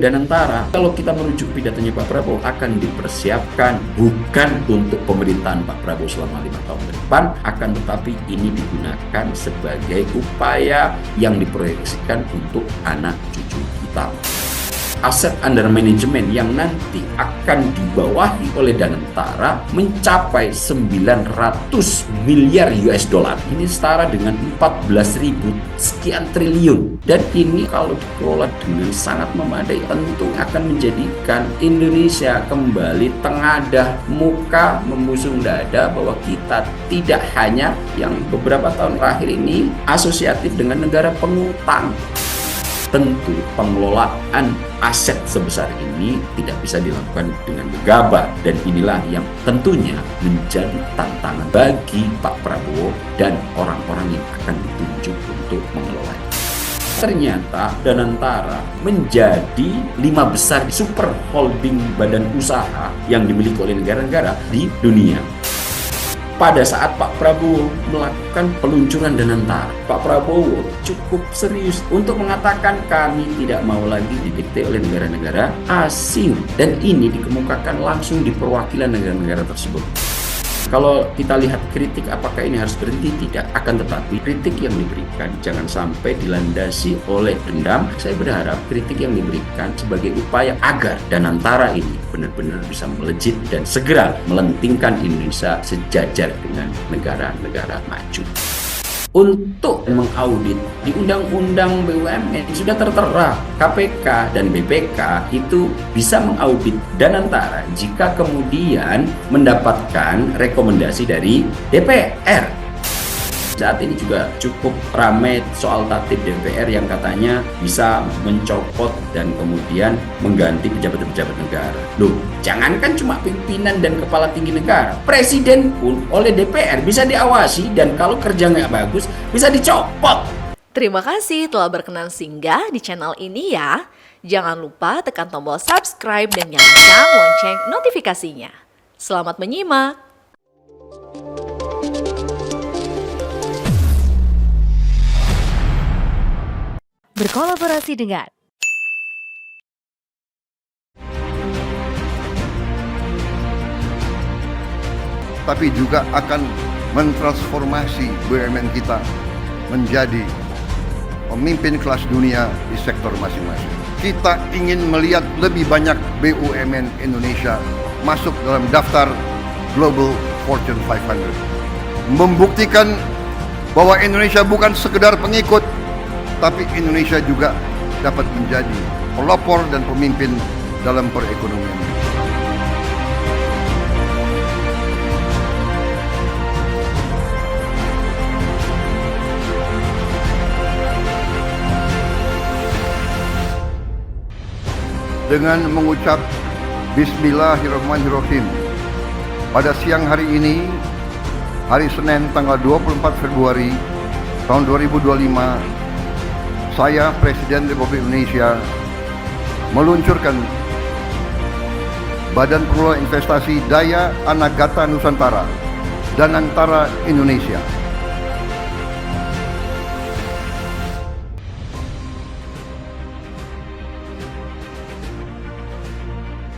Danantara, kalau kita merujuk pidatonya Pak Prabowo, akan dipersiapkan bukan untuk pemerintahan Pak Prabowo selama 5 tahun ke depan, akan tetapi ini digunakan sebagai upaya yang diproyeksikan untuk anak cucu kita. Aset under management yang nanti akan dibawahi oleh Danantara mencapai 900 miliar US dollar. Ini setara dengan 14.000 sekian triliun. Dan ini kalau dikelola dengan sangat memadai, tentu akan menjadikan Indonesia kembali tengadah muka membusung dada bahwa kita tidak hanya yang beberapa tahun terakhir ini asosiatif dengan negara pengutang. Tentu pengelolaan aset sebesar ini tidak bisa dilakukan dengan gegabah, dan inilah yang tentunya menjadi tantangan bagi Pak Prabowo dan orang-orang yang akan ditunjuk untuk mengelolanya. Ternyata Danantara menjadi 5 besar super holding badan usaha yang dimiliki oleh negara-negara di dunia. Pada saat Pak Prabowo melakukan peluncuran Danantara, Pak Prabowo cukup serius untuk mengatakan kami tidak mau lagi didikte oleh negara-negara asing, dan ini dikemukakan langsung di perwakilan negara-negara tersebut. Kalau kita lihat kritik apakah ini harus berhenti, tidak. Akan tetapi kritik yang diberikan jangan sampai dilandasi oleh dendam. Saya berharap kritik yang diberikan sebagai upaya agar Danantara ini benar-benar bisa melejit dan segera melentingkan Indonesia sejajar dengan negara-negara maju. Untuk mengaudit di Undang-Undang BUMN sudah tertera KPK dan BPK itu bisa mengaudit Danantara jika kemudian mendapatkan rekomendasi dari DPR. Saat ini juga cukup ramai soal tatip DPR yang katanya bisa mencopot dan kemudian mengganti pejabat-pejabat negara. Loh, jangankan cuma pimpinan dan kepala tinggi negara, presiden pun oleh DPR bisa diawasi, dan kalau kerja nggak bagus bisa dicopot. Terima kasih telah berkenan singgah di channel ini ya. Jangan lupa tekan tombol subscribe dan nyalakan lonceng notifikasinya. Selamat menyimak. Berkolaborasi dengan tapi juga akan mentransformasi BUMN kita menjadi pemimpin kelas dunia di sektor masing-masing. Kita ingin melihat lebih banyak BUMN Indonesia masuk dalam daftar Global Fortune 500. Membuktikan bahwa Indonesia bukan sekedar pengikut, tapi Indonesia juga dapat menjadi pelopor dan pemimpin dalam perekonomian. Dengan mengucap Bismillahirrahmanirrahim, pada siang hari ini, hari Senin tanggal 24 Februari tahun 2025, saya, Presiden Republik Indonesia, meluncurkan Badan Pengelola Investasi Daya Anagata Nusantara, Danantara Indonesia.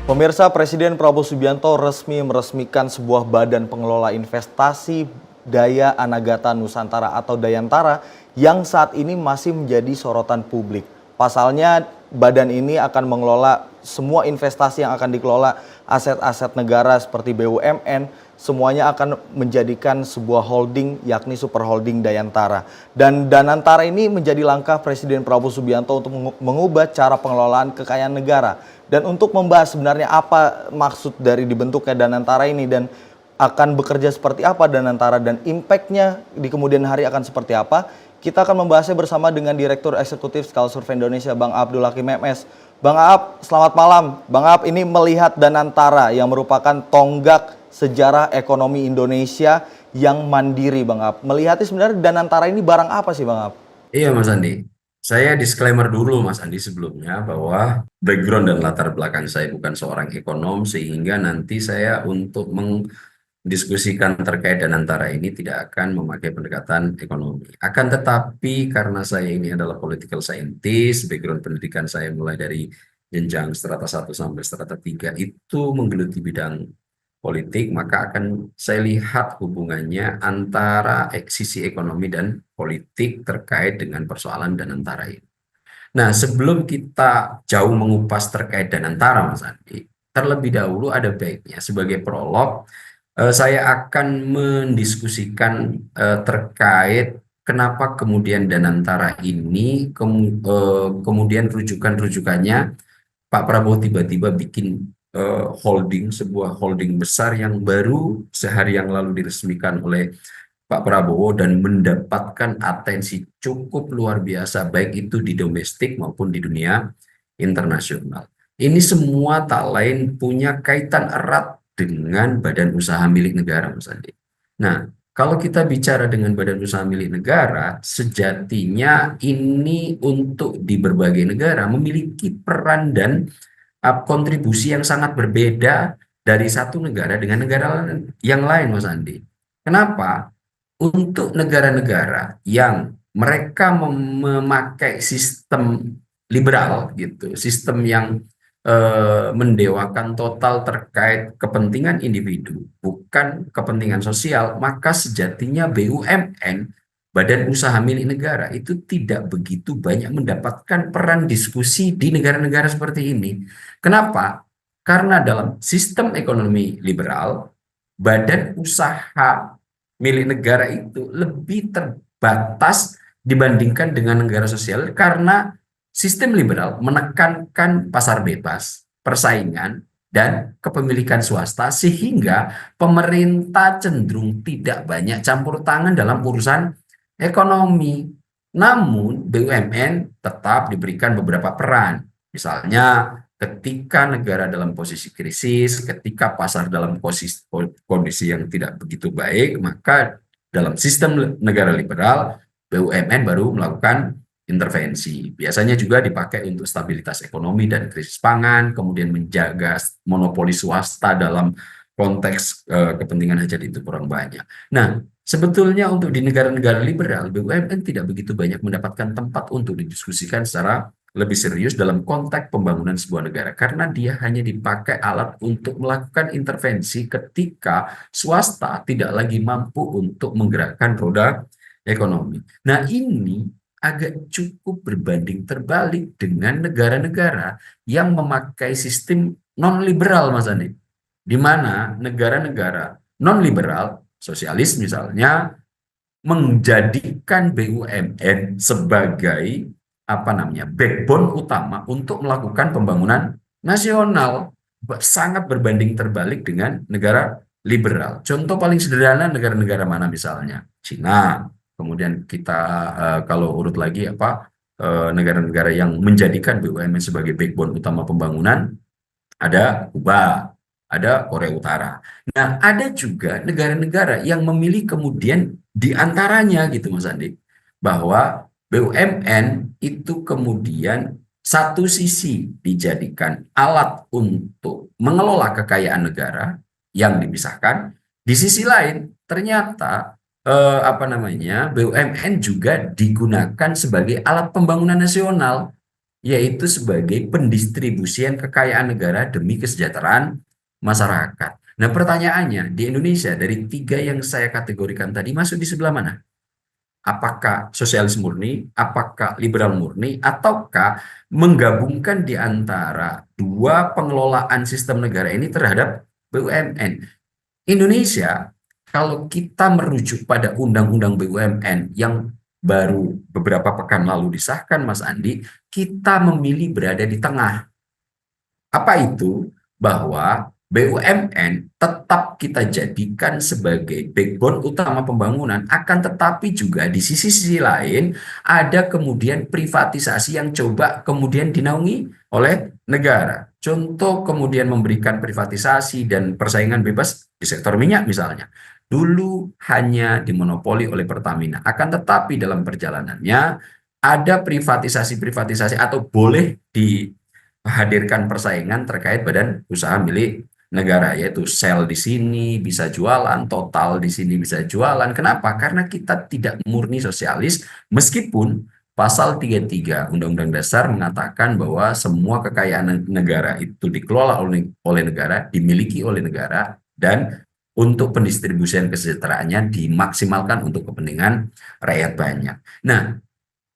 Pemirsa, Presiden Prabowo Subianto resmi meresmikan sebuah badan pengelola investasi Daya Anagata Nusantara atau Dayantara yang saat ini masih menjadi sorotan publik. Pasalnya, badan ini akan mengelola semua investasi yang akan dikelola aset-aset negara seperti BUMN, semuanya akan menjadikan sebuah holding, yakni super holding Dayantara. Dan Danantara ini menjadi langkah Presiden Prabowo Subianto untuk mengubah cara pengelolaan kekayaan negara. Dan untuk membahas sebenarnya apa maksud dari dibentuknya Danantara ini dan akan bekerja seperti apa Danantara dan impact-nya di kemudian hari akan seperti apa, kita akan membahasnya bersama dengan Direktur Eksekutif Skala Survei Indonesia, Bang Abdul Hakim MS. Bang Aap, selamat malam. Bang Aap, ini melihat Danantara yang merupakan tonggak sejarah ekonomi Indonesia yang mandiri, Bang Aap. Melihatnya sebenarnya Danantara ini barang apa sih, Bang Aap? Iya, Mas Andi. Saya disclaimer dulu, Mas Andi, sebelumnya bahwa background dan latar belakang saya bukan seorang ekonom, sehingga nanti saya untuk diskusikan terkait Danantara ini tidak akan memakai pendekatan ekonomi. Akan tetapi karena saya ini adalah political scientist, background pendidikan saya mulai dari jenjang strata 1 sampai strata 3 itu menggeluti bidang politik, maka akan saya lihat hubungannya antara sisi ekonomi dan politik terkait dengan persoalan Danantara ini. Nah, sebelum kita jauh mengupas terkait Danantara, Mas Andi, terlebih dahulu ada baiknya sebagai prolog, saya akan mendiskusikan terkait kenapa kemudian Danantara ini, kemudian rujukan-rujukannya Pak Prabowo tiba-tiba bikin sebuah holding besar yang baru sehari yang lalu diresmikan oleh Pak Prabowo dan mendapatkan atensi cukup luar biasa, baik itu di domestik maupun di dunia internasional. Ini semua tak lain punya kaitan erat dengan badan usaha milik negara, Mas Andi. Nah, kalau kita bicara dengan badan usaha milik negara, sejatinya ini untuk di berbagai negara memiliki peran dan kontribusi yang sangat berbeda dari satu negara dengan negara yang lain, Mas Andi. Kenapa? Untuk negara-negara yang mereka memakai sistem liberal gitu, sistem yang mendewakan total terkait kepentingan individu, bukan kepentingan sosial, maka sejatinya BUMN, badan usaha milik negara, itu tidak begitu banyak mendapatkan peran diskusi di negara-negara seperti ini. Kenapa? Karena dalam sistem ekonomi liberal, badan usaha milik negara itu lebih terbatas dibandingkan dengan negara sosial karena sistem liberal menekankan pasar bebas, persaingan, dan kepemilikan swasta sehingga pemerintah cenderung tidak banyak campur tangan dalam urusan ekonomi. Namun BUMN tetap diberikan beberapa peran. Misalnya ketika negara dalam posisi krisis, ketika pasar dalam kondisi yang tidak begitu baik, maka dalam sistem negara liberal, BUMN baru melakukan intervensi. Biasanya juga dipakai untuk stabilitas ekonomi dan krisis pangan, kemudian menjaga monopoli swasta dalam konteks kepentingan hajat itu kurang banyak. Nah, sebetulnya untuk di negara-negara liberal, BUMN tidak begitu banyak mendapatkan tempat untuk didiskusikan secara lebih serius dalam konteks pembangunan sebuah negara, karena dia hanya dipakai alat untuk melakukan intervensi ketika swasta tidak lagi mampu untuk menggerakkan roda ekonomi. Nah, ini agak cukup berbanding terbalik dengan negara-negara yang memakai sistem non-liberal, Mas Andi. Di mana negara-negara non-liberal, sosialis misalnya, menjadikan BUMN sebagai backbone utama untuk melakukan pembangunan nasional, sangat berbanding terbalik dengan negara liberal. Contoh paling sederhana negara-negara mana misalnya? Cina. Kemudian kita kalau urut lagi negara-negara yang menjadikan BUMN sebagai backbone utama pembangunan, ada Kuba, ada Korea Utara. Nah, ada juga negara-negara yang memilih kemudian diantaranya gitu, Mas Andi, bahwa BUMN itu kemudian satu sisi dijadikan alat untuk mengelola kekayaan negara yang dipisahkan, di sisi lain ternyata BUMN juga digunakan sebagai alat pembangunan nasional, yaitu sebagai pendistribusian kekayaan negara demi kesejahteraan masyarakat. Nah, pertanyaannya, di Indonesia dari tiga yang saya kategorikan tadi masuk di sebelah mana? Apakah sosialis murni, apakah liberal murni, ataukah menggabungkan di antara dua pengelolaan sistem negara ini terhadap BUMN? Indonesia, kalau kita merujuk pada Undang-Undang BUMN yang baru beberapa pekan lalu disahkan, Mas Andi, kita memilih berada di tengah. Apa itu? Bahwa BUMN tetap kita jadikan sebagai backbone utama pembangunan, akan tetapi juga di sisi-sisi lain ada kemudian privatisasi yang coba kemudian dinaungi oleh negara. Contoh kemudian memberikan privatisasi dan persaingan bebas di sektor minyak misalnya. Dulu hanya dimonopoli oleh Pertamina, akan tetapi dalam perjalanannya ada privatisasi-privatisasi atau boleh dihadirkan persaingan terkait badan usaha milik negara, yaitu Shell di sini bisa jualan, Total di sini bisa jualan. Kenapa? Karena kita tidak murni sosialis, meskipun Pasal 33 Undang-Undang Dasar mengatakan bahwa semua kekayaan negara itu dikelola oleh negara, dimiliki oleh negara, dan untuk pendistribusian kesejahteraannya dimaksimalkan untuk kepentingan rakyat banyak. Nah,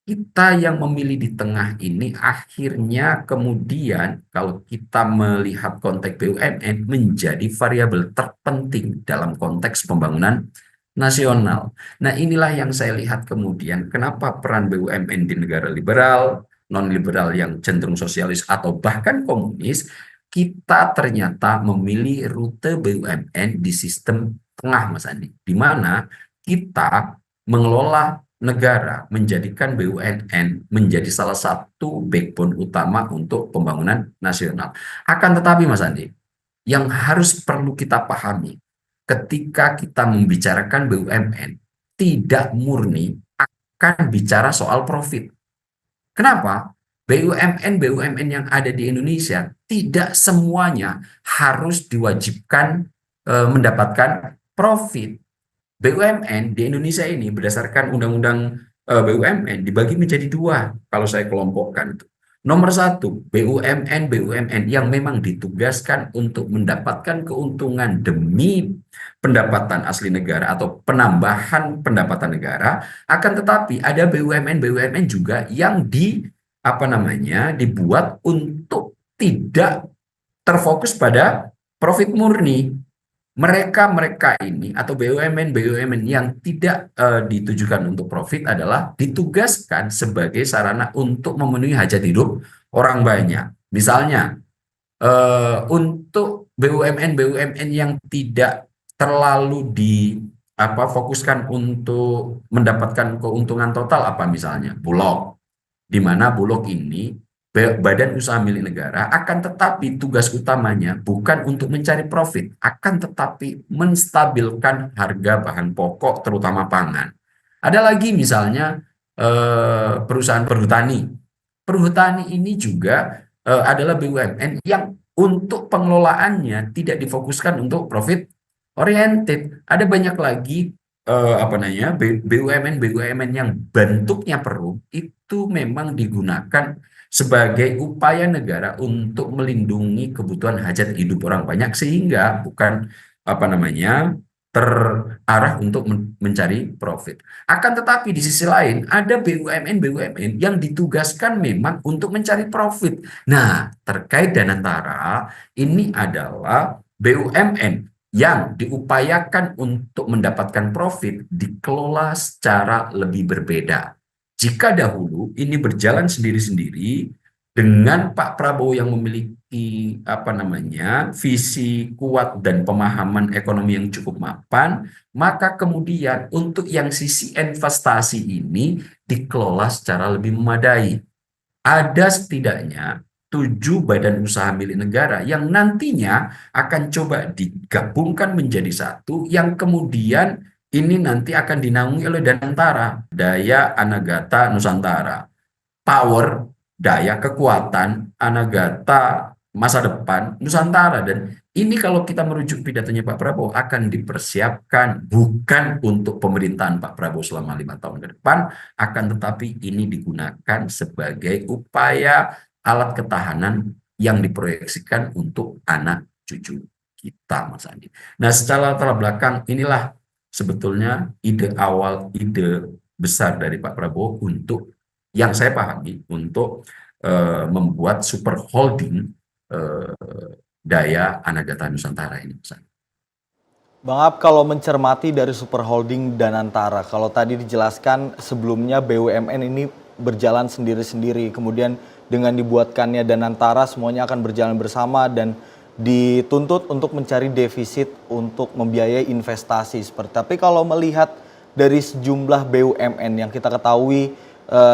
kita yang memilih di tengah ini akhirnya kemudian kalau kita melihat konteks BUMN menjadi variabel terpenting dalam konteks pembangunan nasional. Nah, inilah yang saya lihat kemudian kenapa peran BUMN di negara liberal, non-liberal yang cenderung sosialis atau bahkan komunis, kita ternyata memilih rute BUMN di sistem tengah, Mas Andi, di mana kita mengelola negara, menjadikan BUMN menjadi salah satu backbone utama untuk pembangunan nasional. Akan tetapi, Mas Andi, yang harus perlu kita pahami ketika kita membicarakan BUMN, tidak murni akan bicara soal profit. Kenapa? BUMN yang ada di Indonesia tidak semuanya harus diwajibkan mendapatkan profit. BUMN di Indonesia ini berdasarkan undang-undang BUMN dibagi menjadi dua kalau saya kelompokkan itu. Nomor satu, BUMN yang memang ditugaskan untuk mendapatkan keuntungan demi pendapatan asli negara atau penambahan pendapatan negara. Akan tetapi ada BUMN juga yang dibuat untuk tidak terfokus pada profit murni. Mereka ini atau BUMN yang tidak ditujukan untuk profit adalah ditugaskan sebagai sarana untuk memenuhi hajat hidup orang banyak. Misalnya untuk BUMN yang tidak terlalu fokuskan untuk mendapatkan keuntungan total, apa misalnya Bulog, di mana Bulog ini badan usaha milik negara, akan tetapi tugas utamanya bukan untuk mencari profit, akan tetapi menstabilkan harga bahan pokok terutama pangan. Ada lagi misalnya perusahaan perhutani. Perhutani ini juga adalah BUMN yang untuk pengelolaannya tidak difokuskan untuk profit oriented. Ada banyak lagi BUMN yang bentuknya perum itu memang digunakan sebagai upaya negara untuk melindungi kebutuhan hajat hidup orang banyak sehingga bukan terarah untuk mencari profit. Akan tetapi di sisi lain ada BUMN yang ditugaskan memang untuk mencari profit. Nah, terkait Danantara ini adalah BUMN yang diupayakan untuk mendapatkan profit dikelola secara lebih berbeda. Jika dahulu ini berjalan sendiri-sendiri dengan Pak Prabowo yang memiliki visi kuat dan pemahaman ekonomi yang cukup mapan, maka kemudian untuk yang sisi investasi ini dikelola secara lebih memadai. Ada setidaknya 7 badan usaha milik negara yang nantinya akan coba digabungkan menjadi satu yang kemudian ini nanti akan dinaungi oleh Danantara, Daya Anagata Nusantara, Power, daya kekuatan Anagata masa depan Nusantara. Dan ini kalau kita merujuk pidatonya Pak Prabowo akan dipersiapkan bukan untuk pemerintahan Pak Prabowo selama 5 tahun ke depan, akan tetapi ini digunakan sebagai upaya alat ketahanan yang diproyeksikan untuk anak cucu kita, Mas Andi. Nah, secara latar belakang inilah sebetulnya ide besar dari Pak Prabowo untuk yang saya pahami untuk membuat super holding Daya Anagata Nusantara ini. Bang Ab, kalau mencermati dari super holding Danantara, kalau tadi dijelaskan sebelumnya BUMN ini berjalan sendiri-sendiri, kemudian dengan dibuatkannya Danantara semuanya akan berjalan bersama dan dituntut untuk mencari defisit untuk membiayai investasi seperti. Tapi kalau melihat dari sejumlah BUMN yang kita ketahui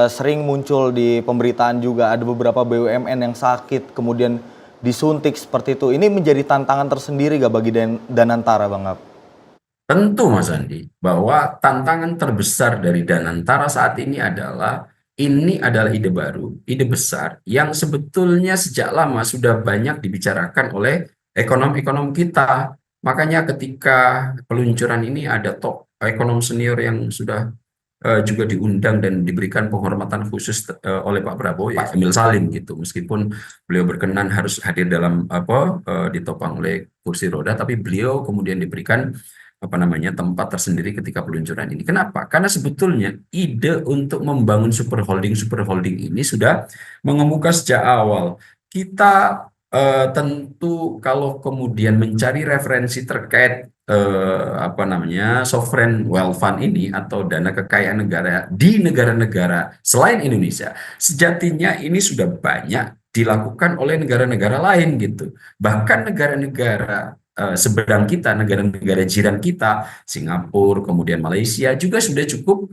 sering muncul di pemberitaan juga, ada beberapa BUMN yang sakit kemudian disuntik seperti itu. Ini menjadi tantangan tersendiri gak bagi Danantara, Bang Ab? Tentu, Mas Andi, bahwa tantangan terbesar dari Danantara saat ini adalah ide baru, ide besar yang sebetulnya sejak lama sudah banyak dibicarakan oleh ekonom-ekonom kita. Makanya ketika peluncuran ini ada top ekonom senior yang sudah juga diundang dan diberikan penghormatan khusus oleh Pak Prabowo, Pak Emil Salim gitu. Meskipun beliau berkenan harus hadir dalam ditopang oleh kursi roda, tapi beliau kemudian diberikan tempat tersendiri ketika peluncuran ini. Kenapa? Karena sebetulnya ide untuk membangun super holding ini sudah mengemuka sejak awal. Kita tentu kalau kemudian mencari referensi terkait sovereign wealth fund ini atau dana kekayaan negara di negara-negara selain Indonesia, sejatinya ini sudah banyak dilakukan oleh negara-negara lain gitu. Bahkan negara-negara seberang kita, negara-negara jiran kita, Singapura, kemudian Malaysia juga sudah cukup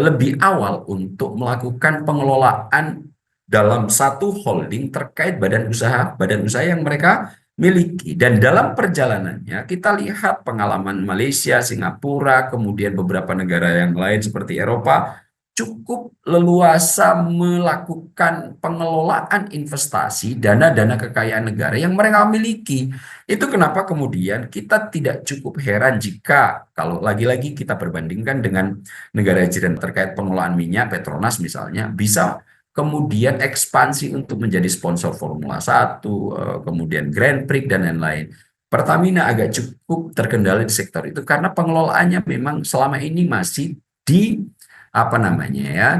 lebih awal untuk melakukan pengelolaan dalam satu holding terkait badan usaha yang mereka miliki. Dan dalam perjalanannya kita lihat pengalaman Malaysia, Singapura, kemudian beberapa negara yang lain seperti Eropa cukup leluasa melakukan pengelolaan investasi dana-dana kekayaan negara yang mereka miliki. Itu kenapa kemudian kita tidak cukup heran jika kalau lagi-lagi kita perbandingkan dengan negara jiran terkait pengelolaan minyak, Petronas misalnya, bisa kemudian ekspansi untuk menjadi sponsor Formula 1, kemudian Grand Prix, dan lain-lain. Pertamina agak cukup terkendali di sektor itu karena pengelolaannya memang selama ini masih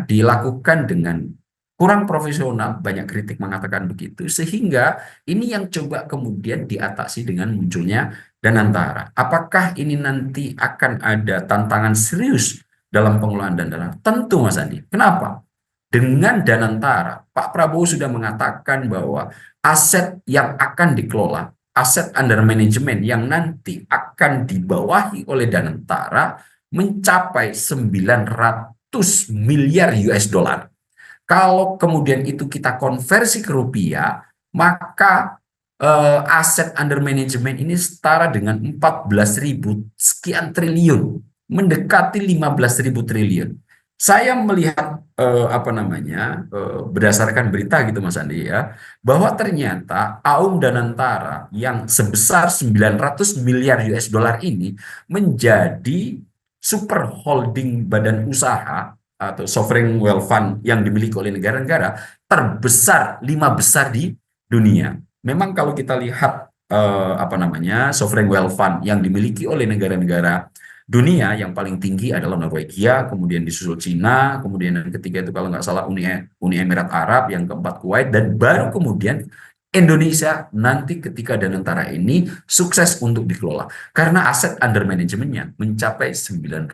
dilakukan dengan kurang profesional, banyak kritik mengatakan begitu, sehingga ini yang coba kemudian diatasi dengan munculnya Danantara. Apakah ini nanti akan ada tantangan serius dalam pengelolaan Danantara? Tentu Mas Andi. Kenapa? Dengan Danantara, Pak Prabowo sudah mengatakan bahwa aset yang akan dikelola, aset under management yang nanti akan dibawahi oleh Danantara mencapai 900 miliar US dollar. Kalau kemudian itu kita konversi ke rupiah, maka aset under management ini setara dengan 14.000 sekian triliun, mendekati 15.000 triliun. Saya melihat berdasarkan berita gitu Mas Andi ya, bahwa ternyata Aum Danantara yang sebesar 900 miliar US dollar ini menjadi super holding badan usaha atau sovereign wealth fund yang dimiliki oleh negara-negara terbesar, 5 besar di dunia. Memang kalau kita lihat sovereign wealth fund yang dimiliki oleh negara-negara dunia, yang paling tinggi adalah Norwegia, kemudian disusul Cina, kemudian yang ketiga itu kalau nggak salah Uni Emirat Arab, yang keempat Kuwait, dan baru kemudian Indonesia nanti ketika Danantara ini sukses untuk dikelola. Karena aset under manajemennya mencapai 900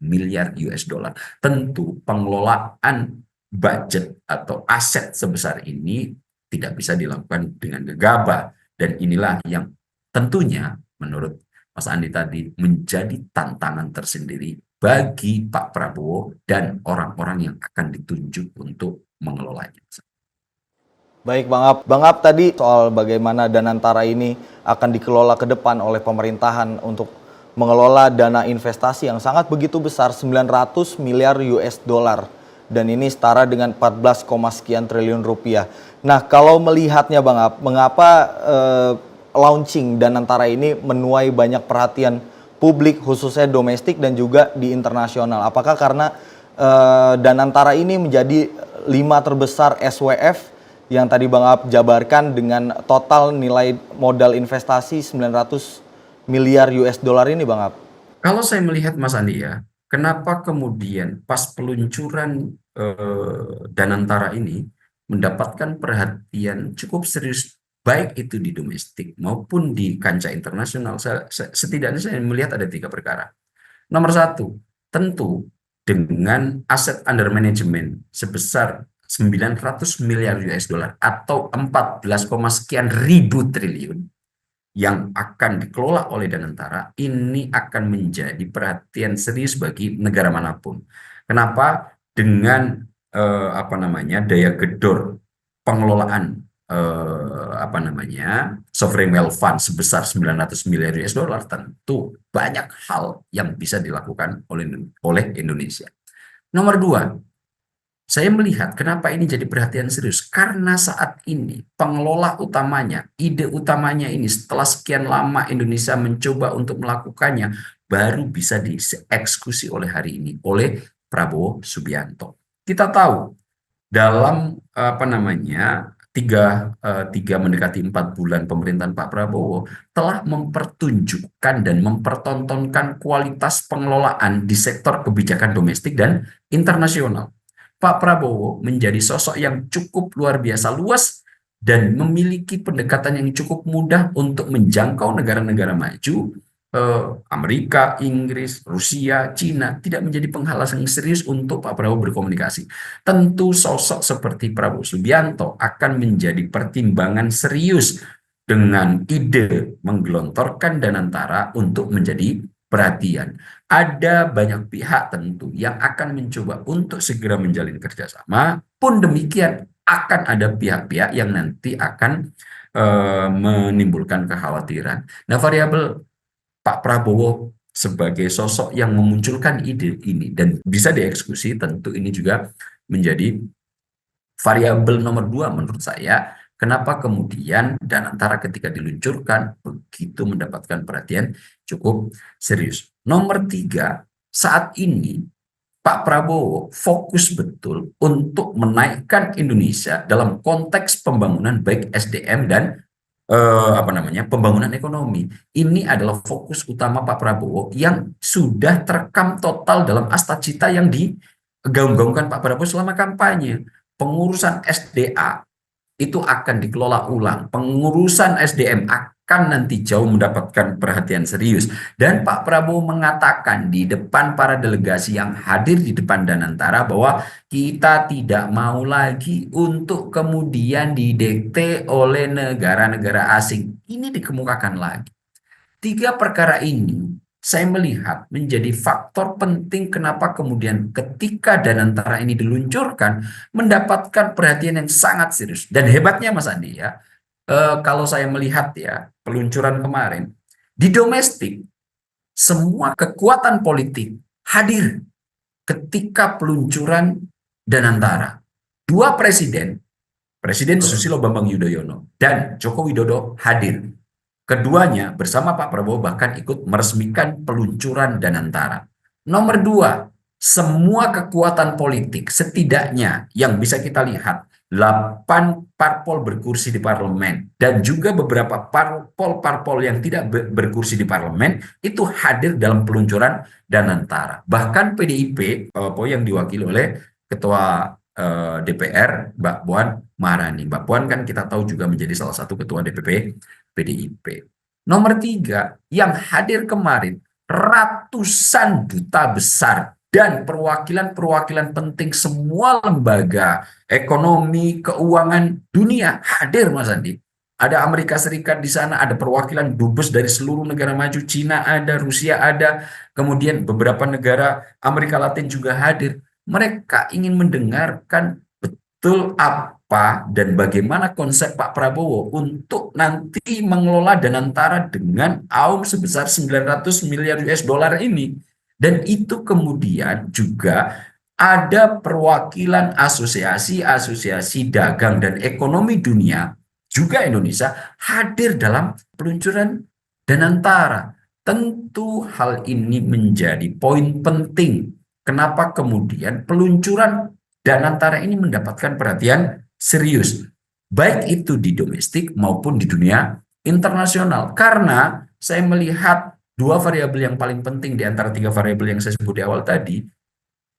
miliar US dollar. Tentu pengelolaan budget atau aset sebesar ini tidak bisa dilakukan dengan gegabah. Dan inilah yang tentunya menurut Mas Andi tadi menjadi tantangan tersendiri bagi Pak Prabowo dan orang-orang yang akan ditunjuk untuk mengelolanya. Baik Bang Ab tadi soal bagaimana Danantara ini akan dikelola ke depan oleh pemerintahan untuk mengelola dana investasi yang sangat begitu besar, 900 miliar US dollar, dan ini setara dengan 14, sekian triliun rupiah. Nah, kalau melihatnya Bang Ab, mengapa launching Danantara ini menuai banyak perhatian publik khususnya domestik dan juga di internasional? Apakah karena Danantara ini menjadi 5 terbesar SWF yang tadi Bang Ab jabarkan dengan total nilai modal investasi 900 miliar US dollar ini Bang Ab? Kalau saya melihat Mas Andi ya, kenapa kemudian pas peluncuran Danantara ini mendapatkan perhatian cukup serius, baik itu di domestik maupun di kancah internasional, setidaknya saya melihat ada 3 perkara. Nomor 1, tentu dengan aset under management sebesar 900 miliar US dollar atau 14, sekian ribu triliun yang akan dikelola oleh Danantara, ini akan menjadi perhatian serius bagi negara manapun. Kenapa? Dengan daya gedor pengelolaan sovereign wealth fund sebesar 900 miliar US dollar, tentu banyak hal yang bisa dilakukan oleh Indonesia. Nomor 2, saya melihat kenapa ini jadi perhatian serius, karena saat ini pengelola utamanya, ide utamanya ini setelah sekian lama Indonesia mencoba untuk melakukannya, baru bisa dieksekusi oleh hari ini oleh Prabowo Subianto. Kita tahu dalam tiga mendekati 4 bulan pemerintahan Pak Prabowo telah mempertunjukkan dan mempertontonkan kualitas pengelolaan di sektor kebijakan domestik dan internasional. Pak Prabowo menjadi sosok yang cukup luar biasa luas dan memiliki pendekatan yang cukup mudah untuk menjangkau negara-negara maju, Amerika, Inggris, Rusia, Cina, tidak menjadi penghalang yang serius untuk Pak Prabowo berkomunikasi. Tentu sosok seperti Prabowo Subianto akan menjadi pertimbangan serius dengan ide menggelontorkan Danantara untuk menjadi perhatian. Ada banyak pihak tentu yang akan mencoba untuk segera menjalin kerjasama, pun demikian akan ada pihak-pihak yang nanti akan menimbulkan kekhawatiran. Nah, variabel Pak Prabowo sebagai sosok yang memunculkan ide ini dan bisa dieksekusi, tentu ini juga menjadi variabel nomor 2 menurut saya. Kenapa kemudian Danantara ketika diluncurkan begitu mendapatkan perhatian cukup serius. Nomor 3, saat ini Pak Prabowo fokus betul untuk menaikkan Indonesia dalam konteks pembangunan baik SDM dan pembangunan ekonomi. Ini adalah fokus utama Pak Prabowo yang sudah terekam total dalam Astacita yang digaung-gaungkan Pak Prabowo selama kampanye. Pengurusan SDA itu akan dikelola ulang. Pengurusan SDM akan nanti jauh mendapatkan perhatian serius. Dan Pak Prabowo mengatakan di depan para delegasi yang hadir di depan Danantara bahwa kita tidak mau lagi untuk kemudian didikte oleh negara-negara asing. Ini dikemukakan lagi. 3 perkara ini saya melihat menjadi faktor penting kenapa kemudian ketika Danantara ini diluncurkan mendapatkan perhatian yang sangat serius. Dan hebatnya Mas Andi ya, kalau saya melihat ya peluncuran kemarin, di domestik semua kekuatan politik hadir ketika peluncuran Danantara. 2 Presiden Susilo Bambang Yudhoyono dan Joko Widodo hadir. Keduanya bersama Pak Prabowo bahkan ikut meresmikan peluncuran Danantara. Nomor 2, semua kekuatan politik setidaknya yang bisa kita lihat 8 parpol berkursi di parlemen dan juga beberapa parpol yang tidak berkursi di parlemen itu hadir dalam peluncuran Danantara. Bahkan PDIP yang diwakili oleh Ketua DPR Mbak Puan Maharani. Mbak Puan kan kita tahu juga menjadi salah satu Ketua DPP PDIP. Nomor 3, yang hadir kemarin ratusan duta besar dan perwakilan-perwakilan penting semua lembaga ekonomi, keuangan dunia hadir Mas Andi. Ada Amerika Serikat di sana, ada perwakilan dubes dari seluruh negara maju, Cina ada, Rusia ada, kemudian beberapa negara Amerika Latin juga hadir. Mereka ingin mendengarkan betul apa dan bagaimana konsep Pak Prabowo untuk nanti mengelola Danantara dengan AUM sebesar 900 miliar US dollar ini. Dan itu kemudian juga ada perwakilan asosiasi dagang dan ekonomi dunia, juga Indonesia, hadir dalam peluncuran Danantara. Tentu hal ini menjadi poin penting. Kenapa kemudian peluncuran Danantara ini mendapatkan perhatian serius, baik itu di domestik maupun di dunia internasional. Karena saya melihat 2 variabel yang paling penting di antara 3 variabel yang saya sebut di awal tadi,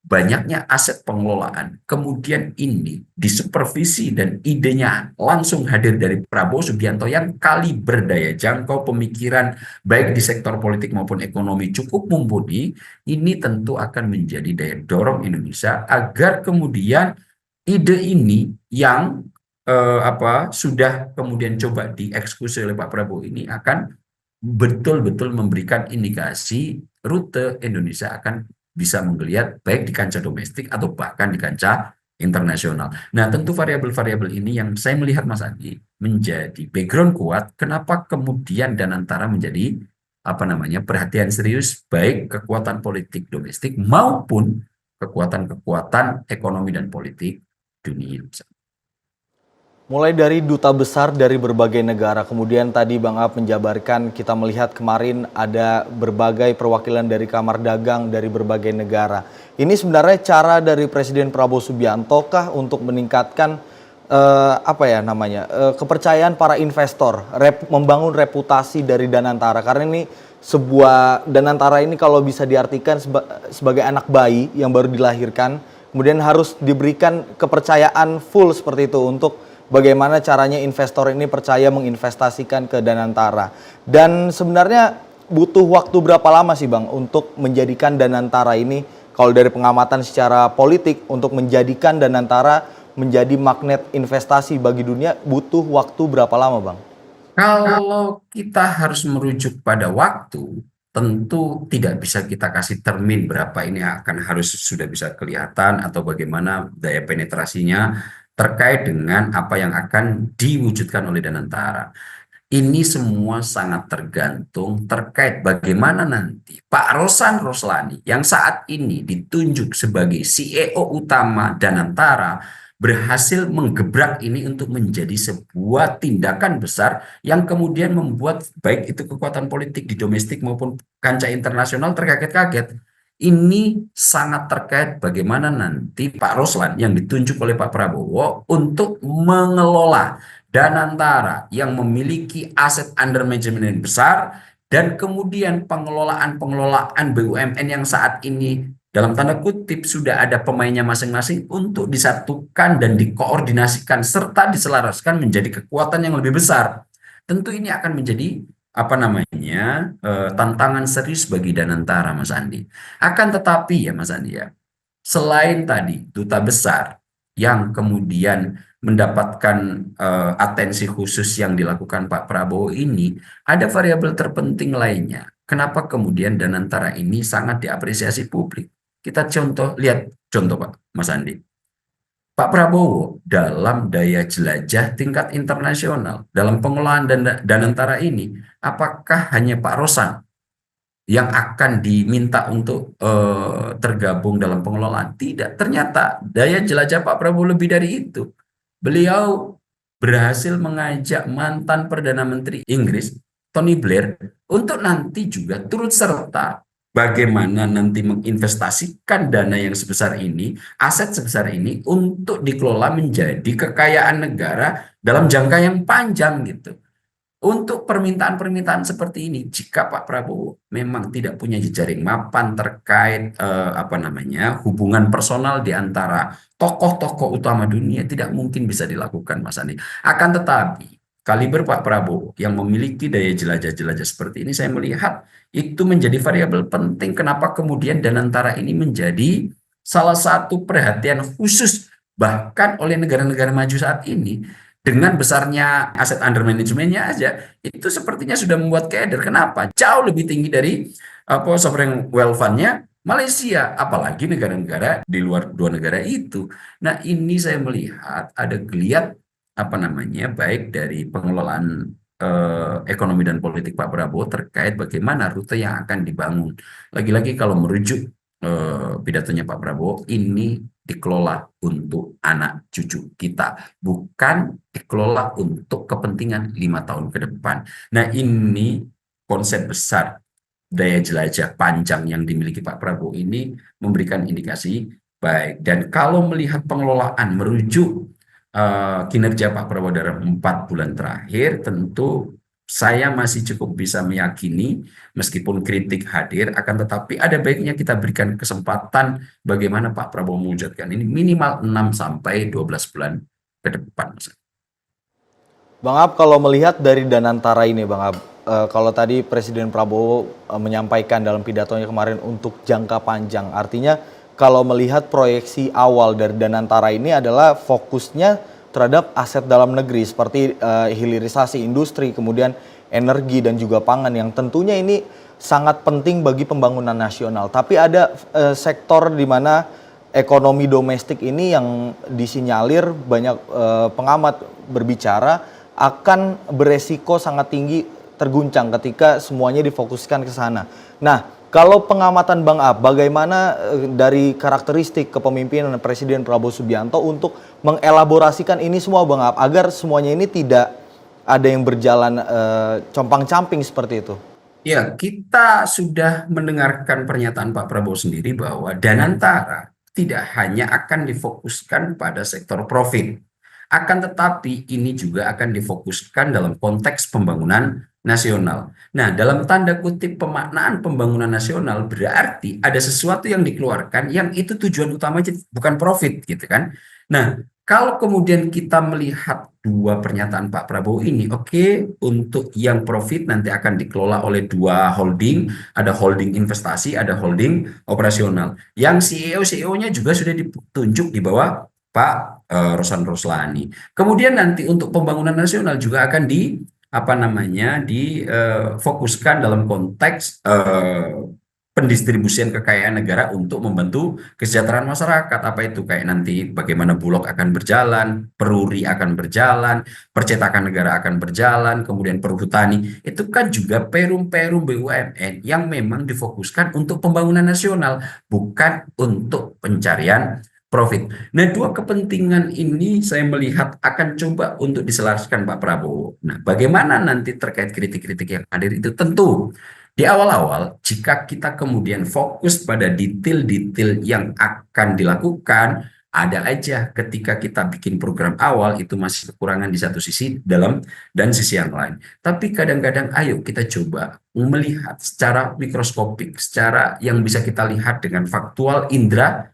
banyaknya aset pengelolaan, kemudian ini disupervisi dan idenya langsung hadir dari Prabowo Subianto yang kaliber daya jangkau pemikiran baik di sektor politik maupun ekonomi cukup mumpuni. Ini tentu akan menjadi daya dorong Indonesia agar kemudian ide ini yang sudah kemudian coba dieksekusi oleh Pak Prabowo ini akan betul-betul memberikan indikasi rute Indonesia akan bisa menggeliat baik di kancah domestik atau bahkan di kancah internasional. Nah, tentu variabel-variabel ini yang saya melihat Mas Andi menjadi background kuat kenapa kemudian Danantara menjadi perhatian serius baik kekuatan politik domestik maupun kekuatan-kekuatan ekonomi dan politik dunia. Mulai dari duta besar dari berbagai negara, kemudian tadi Bang Ab menjabarkan kita melihat kemarin ada berbagai perwakilan dari Kamar Dagang dari berbagai negara. Ini sebenarnya cara dari Presiden Prabowo Subianto kah untuk meningkatkan kepercayaan para investor, membangun reputasi dari Danantara, karena ini sebuah Danantara ini kalau bisa diartikan sebagai anak bayi yang baru dilahirkan, kemudian harus diberikan kepercayaan full seperti itu untuk bagaimana caranya investor ini percaya menginvestasikan ke Danantara. Dan sebenarnya butuh waktu berapa lama sih Bang untuk menjadikan Danantara ini, kalau dari pengamatan secara politik, untuk menjadikan Danantara menjadi magnet investasi bagi dunia, butuh waktu berapa lama Bang? Kalau kita harus merujuk pada waktu, tentu tidak bisa kita kasih termin berapa ini akan harus sudah bisa kelihatan atau bagaimana daya penetrasinya terkait dengan apa yang akan diwujudkan oleh Danantara. Ini semua sangat tergantung terkait bagaimana nanti Pak Rosan Roslani yang saat ini ditunjuk sebagai CEO utama Danantara berhasil menggebrak ini untuk menjadi sebuah tindakan besar yang kemudian membuat baik itu kekuatan politik di domestik maupun kancah internasional terkaget-kaget. Ini sangat terkait bagaimana nanti Pak Roslan yang ditunjuk oleh Pak Prabowo untuk mengelola Danantara yang memiliki aset under management yang besar, dan kemudian pengelolaan BUMN yang saat ini dalam tanda kutip sudah ada pemainnya masing-masing untuk disatukan dan dikoordinasikan serta diselaraskan menjadi kekuatan yang lebih besar. Tentu ini akan menjadi tantangan serius bagi Danantara, Mas Andi. Akan tetapi ya Mas Andi ya, selain tadi duta besar yang kemudian mendapatkan atensi khusus yang dilakukan Pak Prabowo ini, ada variabel terpenting lainnya. Kenapa kemudian Danantara ini sangat diapresiasi publik? Kita lihat contoh Pak Mas Andi. Pak Prabowo dalam daya jelajah tingkat internasional, dalam pengelolaan Danantara ini, apakah hanya Pak Rosan yang akan diminta untuk tergabung dalam pengelolaan? Tidak, ternyata daya jelajah Pak Prabowo lebih dari itu. Beliau berhasil mengajak mantan Perdana Menteri Inggris, Tony Blair, untuk nanti juga turut serta bagaimana nanti menginvestasikan dana yang sebesar ini, aset sebesar ini untuk dikelola menjadi kekayaan negara dalam jangka yang panjang gitu. Untuk permintaan-permintaan seperti ini, jika Pak Prabowo memang tidak punya jejaring mapan terkait hubungan personal di antara tokoh-tokoh utama dunia, tidak mungkin bisa dilakukan, Mas Andi. Akan tetapi kaliber Pak Prabowo yang memiliki daya jelajah-jelajah seperti ini, saya melihat itu menjadi variabel penting kenapa kemudian Danantara ini menjadi salah satu perhatian khusus bahkan oleh negara-negara maju saat ini. Dengan besarnya aset under manajemennya aja, itu sepertinya sudah membuat keder. Kenapa? Jauh lebih tinggi dari sovereign wealth fund-nya Malaysia, apalagi negara-negara di luar dua negara itu. Nah, ini saya melihat ada geliat baik dari pengelolaan ekonomi dan politik Pak Prabowo terkait bagaimana rute yang akan dibangun. Lagi-lagi kalau merujuk pidatonya Pak Prabowo, ini dikelola untuk anak cucu kita, bukan dikelola untuk kepentingan 5 tahun ke depan. Nah, ini konsep besar daya jelajah panjang yang dimiliki Pak Prabowo ini memberikan indikasi baik. Dan kalau melihat pengelolaan merujuk kinerja Pak Prabowo dalam 4 bulan terakhir, tentu saya masih cukup bisa meyakini meskipun kritik hadir, akan tetapi ada baiknya kita berikan kesempatan bagaimana Pak Prabowo mewujudkan ini minimal 6-12 bulan ke depan. Bang Ab, kalau melihat dari Danantara ini Bang Ab, kalau tadi Presiden Prabowo menyampaikan dalam pidatonya kemarin untuk jangka panjang, artinya kalau melihat proyeksi awal dari Danantara ini adalah fokusnya terhadap aset dalam negeri seperti hilirisasi industri, kemudian energi dan juga pangan yang tentunya ini sangat penting bagi pembangunan nasional. Tapi ada sektor di mana ekonomi domestik ini yang disinyalir banyak pengamat berbicara akan beresiko sangat tinggi terguncang ketika semuanya difokuskan ke sana. Nah, Kalau pengamatan Bang Ab, bagaimana dari karakteristik kepemimpinan Presiden Prabowo Subianto untuk mengelaborasikan ini semua Bang Ab, agar semuanya ini tidak ada yang berjalan compang-camping seperti itu? Ya, kita sudah mendengarkan pernyataan Pak Prabowo sendiri bahwa Danantara tidak hanya akan difokuskan pada sektor profit, akan tetapi ini juga akan difokuskan dalam konteks pembangunan nasional. Nah, dalam tanda kutip pemaknaan pembangunan nasional berarti ada sesuatu yang dikeluarkan yang itu tujuan utamanya bukan profit gitu kan. Nah, kalau kemudian kita melihat dua pernyataan Pak Prabowo ini, oke, untuk yang profit nanti akan dikelola oleh dua holding, ada holding investasi, ada holding operasional. Yang CEO-nya juga sudah ditunjuk di bawah Pak Rosan Roslani. Kemudian nanti untuk pembangunan nasional juga akan difokuskan dalam konteks pendistribusian kekayaan negara untuk membantu kesejahteraan masyarakat. Apa itu? Kayak nanti bagaimana Bulog akan berjalan, Peruri akan berjalan, percetakan negara akan berjalan, kemudian perhutani. Itu kan juga perum-perum BUMN yang memang difokuskan untuk pembangunan nasional, bukan untuk pencarian profit. Nah, dua kepentingan ini saya melihat akan coba untuk diselaraskan Pak Prabowo. Nah, bagaimana nanti terkait kritik-kritik yang hadir itu tentu di awal-awal, jika kita kemudian fokus pada detail-detail yang akan dilakukan, ada aja ketika kita bikin program awal itu masih kekurangan di satu sisi dalam dan sisi yang lain. Tapi kadang-kadang ayo kita coba melihat secara mikroskopik, secara yang bisa kita lihat dengan faktual indera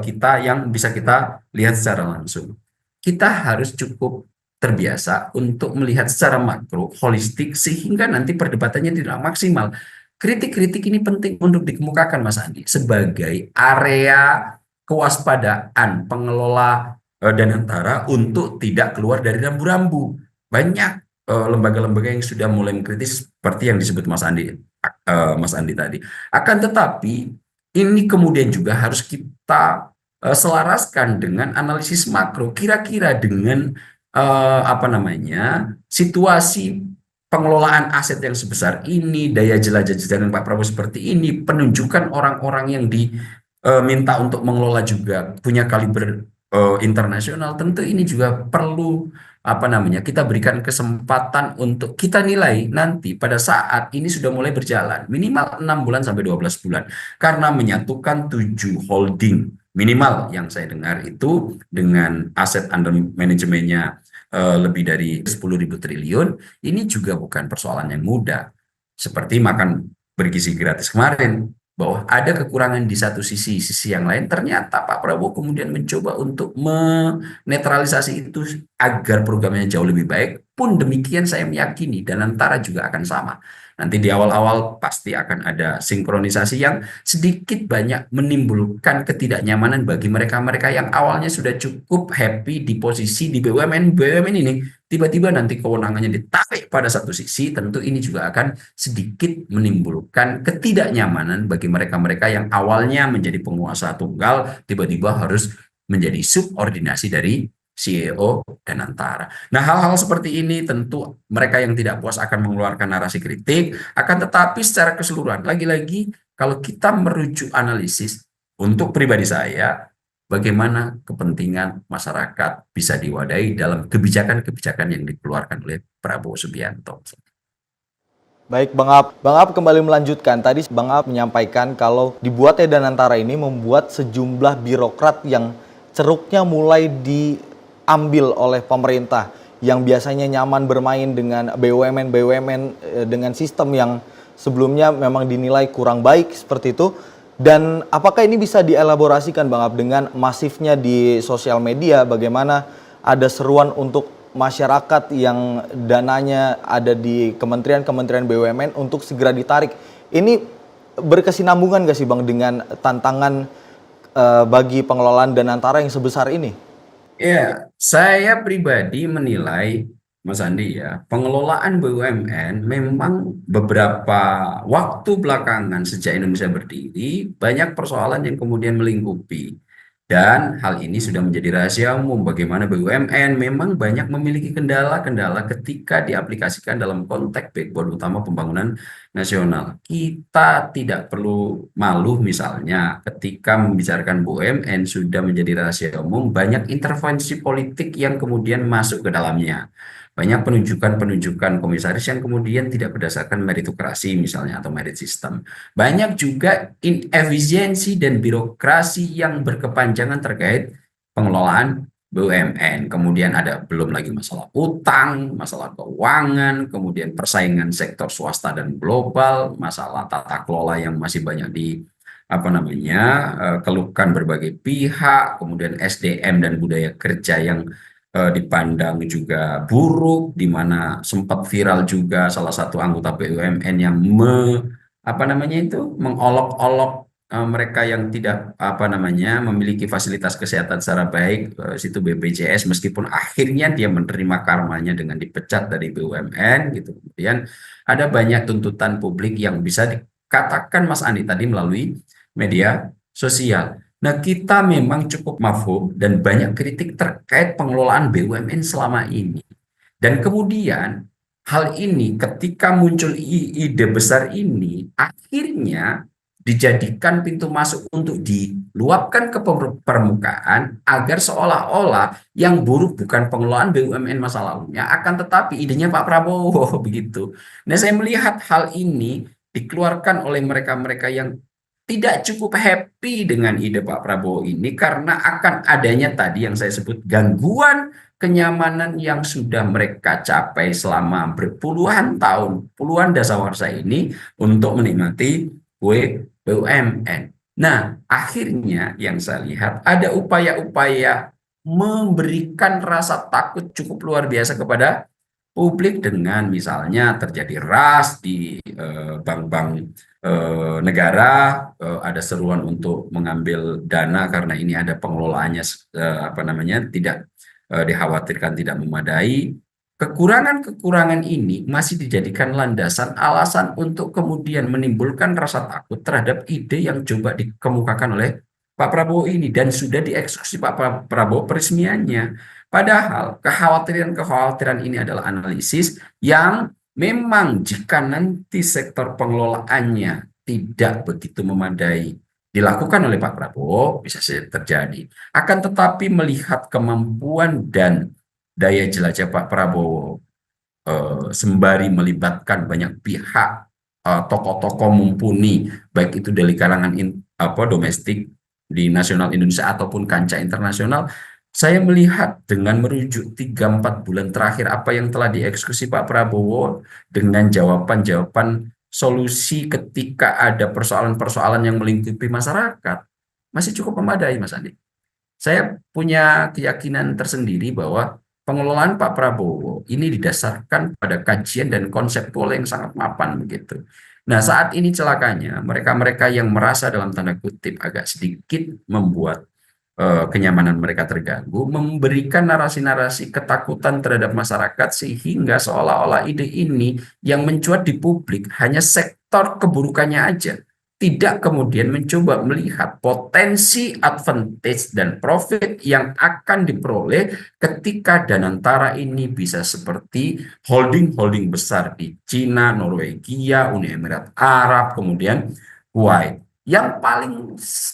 kita yang bisa kita lihat secara langsung. Kita harus cukup terbiasa untuk melihat secara makro, holistik, sehingga nanti perdebatannya tidak maksimal. Kritik-kritik ini penting untuk dikemukakan, Mas Andi, sebagai area kewaspadaan pengelola Danantara untuk tidak keluar dari rambu-rambu. Banyak lembaga-lembaga yang sudah mulai mengkritis seperti yang disebut Mas Andi tadi. Akan tetapi ini kemudian juga harus kita selaraskan dengan analisis makro, kira-kira dengan situasi pengelolaan aset yang sebesar ini, daya jelajah jajaran Pak Prabowo seperti ini, penunjukan orang-orang yang diminta untuk mengelola juga punya kaliber internasional, tentu ini juga perlu kita berikan kesempatan untuk kita nilai nanti pada saat ini sudah mulai berjalan minimal 6 bulan sampai 12 bulan, karena menyatukan 7 holding minimal yang saya dengar itu dengan aset under manajemennya lebih dari 10.000 triliun, ini juga bukan persoalan yang mudah. Seperti makan bergizi gratis kemarin, bahwa ada kekurangan di satu sisi yang lain, ternyata Pak Prabowo kemudian mencoba untuk menetralisasi itu agar programnya jauh lebih baik. Pun demikian saya meyakini Danantara juga akan sama. Nanti di awal-awal pasti akan ada sinkronisasi yang sedikit banyak menimbulkan ketidaknyamanan bagi mereka-mereka yang awalnya sudah cukup happy di posisi di BUMN ini. Tiba-tiba nanti kewenangannya ditarik pada satu sisi, tentu ini juga akan sedikit menimbulkan ketidaknyamanan bagi mereka-mereka yang awalnya menjadi penguasa tunggal, tiba-tiba harus menjadi subordinasi dari CEO Danantara. Nah, hal-hal seperti ini tentu mereka yang tidak puas akan mengeluarkan narasi kritik, akan tetapi secara keseluruhan, lagi-lagi kalau kita merujuk analisis, untuk pribadi saya, bagaimana kepentingan masyarakat bisa diwadahi dalam kebijakan-kebijakan yang dikeluarkan oleh Prabowo Subianto. Baik, Bang Ab kembali melanjutkan. Tadi Bang Ab menyampaikan kalau dibuatnya Danantara ini membuat sejumlah birokrat yang ceruknya mulai diambil oleh pemerintah, yang biasanya nyaman bermain dengan BUMN dengan sistem yang sebelumnya memang dinilai kurang baik seperti itu. Dan apakah ini bisa dielaborasikan Bang Ab dengan masifnya di sosial media, bagaimana ada seruan untuk masyarakat yang dananya ada di kementerian-kementerian BUMN untuk segera ditarik. Ini berkesinambungan gak sih Bang dengan tantangan bagi pengelolaan Danantara yang sebesar ini? Ya, saya pribadi menilai, Mas Andi ya, pengelolaan BUMN memang beberapa waktu belakangan sejak Indonesia berdiri, banyak persoalan yang kemudian melingkupi. Dan hal ini sudah menjadi rahasia umum bagaimana BUMN memang banyak memiliki kendala-kendala ketika diaplikasikan dalam konteks backbone utama pembangunan nasional. Kita tidak perlu malu misalnya ketika membicarakan BUMN sudah menjadi rahasia umum, banyak intervensi politik yang kemudian masuk ke dalamnya. Banyak penunjukan-penunjukan komisaris yang kemudian tidak berdasarkan meritokrasi misalnya atau merit system. Banyak juga inefisiensi dan birokrasi yang berkepanjangan terkait pengelolaan BUMN. Kemudian ada belum lagi masalah utang, masalah keuangan, kemudian persaingan sektor swasta dan global, masalah tata kelola yang masih banyak di keluhkan berbagai pihak, kemudian SDM dan budaya kerja yang dipandang juga buruk, di mana sempat viral juga salah satu anggota BUMN yang mengolok-olok mereka yang tidak memiliki fasilitas kesehatan secara baik, situ BPJS, meskipun akhirnya dia menerima karmanya dengan dipecat dari BUMN gitu. Kemudian ada banyak tuntutan publik yang bisa dikatakan Mas Andi tadi melalui media sosial. Nah, kita memang cukup mafhum dan banyak kritik terkait pengelolaan BUMN selama ini. Dan kemudian hal ini ketika muncul ide besar ini, akhirnya dijadikan pintu masuk untuk diluapkan ke permukaan agar seolah-olah yang buruk bukan pengelolaan BUMN masa lalunya, akan tetapi idenya Pak Prabowo begitu. Nah, saya melihat hal ini dikeluarkan oleh mereka-mereka yang tidak cukup happy dengan ide Pak Prabowo ini karena akan adanya tadi yang saya sebut gangguan kenyamanan yang sudah mereka capai selama berpuluhan tahun, puluhan dasawarsa ini untuk menikmati kue BUMN. Nah, akhirnya yang saya lihat ada upaya-upaya memberikan rasa takut cukup luar biasa kepada publik dengan misalnya terjadi ras di bank-bank negara, ada seruan untuk mengambil dana karena ini ada pengelolaannya tidak dikhawatirkan tidak memadai. Kekurangan-kekurangan ini masih dijadikan landasan alasan untuk kemudian menimbulkan rasa takut terhadap ide yang coba dikemukakan oleh Pak Prabowo ini dan sudah dieksekusi Pak Prabowo peresmiannya. Padahal kekhawatiran-kekhawatiran ini adalah analisis yang memang jika nanti sektor pengelolaannya tidak begitu memadai dilakukan oleh Pak Prabowo bisa saja terjadi. Akan tetapi melihat kemampuan dan daya jelajah Pak Prabowo sembari melibatkan banyak pihak, tokoh-tokoh mumpuni, baik itu dari kalangan domestik di nasional Indonesia ataupun kancah internasional, saya melihat dengan merujuk 3-4 bulan terakhir apa yang telah dieksekusi Pak Prabowo dengan jawaban-jawaban solusi ketika ada persoalan-persoalan yang melingkupi masyarakat, masih cukup memadai, Mas Andi. Saya punya keyakinan tersendiri bahwa pengelolaan Pak Prabowo ini didasarkan pada kajian dan konseptual yang sangat mapan begitu. Nah, saat ini celakanya mereka-mereka yang merasa dalam tanda kutip agak sedikit membuat kenyamanan mereka terganggu, memberikan narasi-narasi ketakutan terhadap masyarakat sehingga seolah-olah ide ini yang mencuat di publik hanya sektor keburukannya aja. Tidak kemudian mencoba melihat potensi advantage dan profit yang akan diperoleh ketika Danantara ini bisa seperti holding-holding besar di Cina, Norwegia, Uni Emirat Arab, kemudian Kuwait. Yang paling